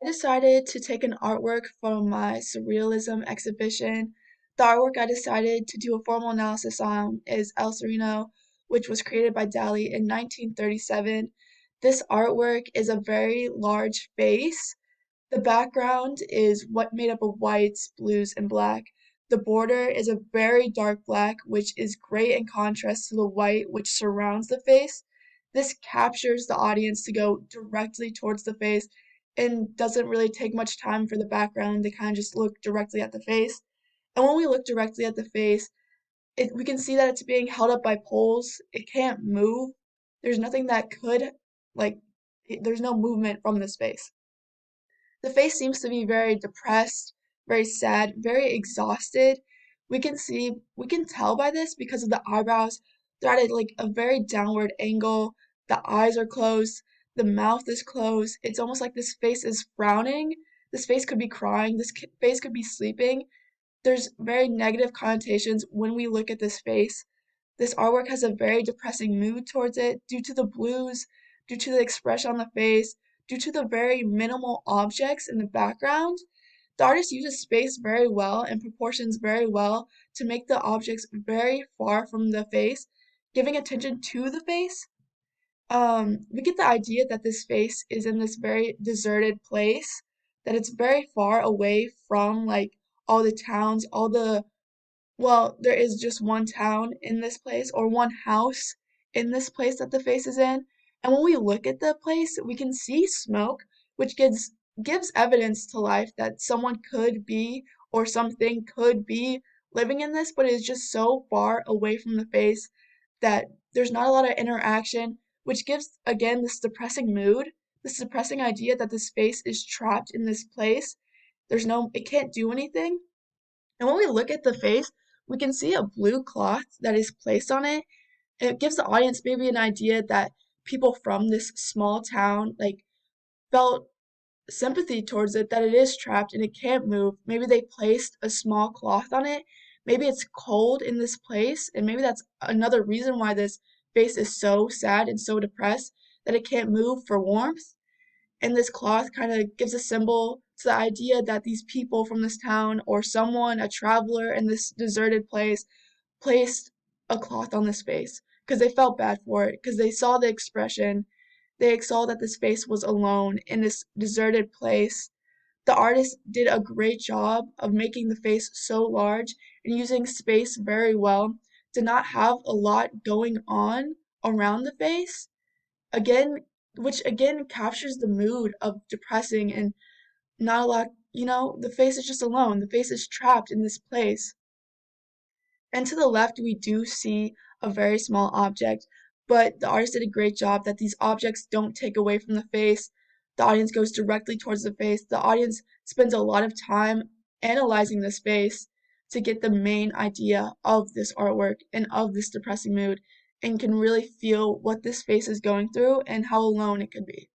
I decided to take an artwork from my surrealism exhibition. The artwork I decided to do a formal analysis on is El Sereno, which was created by Dali in 1937. This artwork is a very large face. The background is what made up of whites, blues, and black. The border is a very dark black, which is great in contrast to the white which surrounds the face. This captures the audience to go directly towards the face and doesn't really take much time for the background. They kind of just look directly at the face. And when we look directly at the face, we can see that it's being held up by poles. It can't move. There's nothing that could, like, there's no movement from this face. The face seems to be very depressed, very sad, very exhausted. We can tell by this because of the eyebrows. They're at like a very downward angle. The eyes are closed. The mouth is closed. It's almost like this face is frowning. This face could be crying. Face could be sleeping. There's very negative connotations when we look at this face. This artwork has a very depressing mood towards it due to the blues, due to the expression on the face, due to the very minimal objects in the background. The artist uses space very well and proportions very well to make the objects very far from the face, giving attention to the face. We get the idea that this face is in this very deserted place, that it's very far away from like all the towns, there is just one town in this place or one house in this place that the face is in. And when we look at the place, we can see smoke, which gives evidence to life that someone could be or something could be living in this, but it is just so far away from the face that there's not a lot of interaction, which gives again this depressing mood, this depressing idea that this face is trapped in this place. It can't do anything. And when we look at the face, we can see a blue cloth that is placed on it. And it gives the audience maybe an idea that people from this small town like felt sympathy towards it, that it is trapped and it can't move. Maybe they placed a small cloth on it. Maybe it's cold in this place, and maybe that's another reason why this face is so sad and so depressed that it can't move for warmth. And this cloth kind of gives a symbol to the idea that these people from this town or someone, a traveler in this deserted place, placed a cloth on this face because they felt bad for it, because they saw the expression. They saw that this face was alone in this deserted place. The artist did a great job of making the face so large and using space very well to not have a lot going on around the face again, which again captures the mood of depressing and not a lot, the face is just alone. The face is trapped in this place. And to the left, we do see a very small object, but the artist did a great job that these objects don't take away from the face. The audience goes directly towards the face. The audience spends a lot of time analyzing this face to get the main idea of this artwork and of this depressing mood and can really feel what this face is going through and how alone it could be.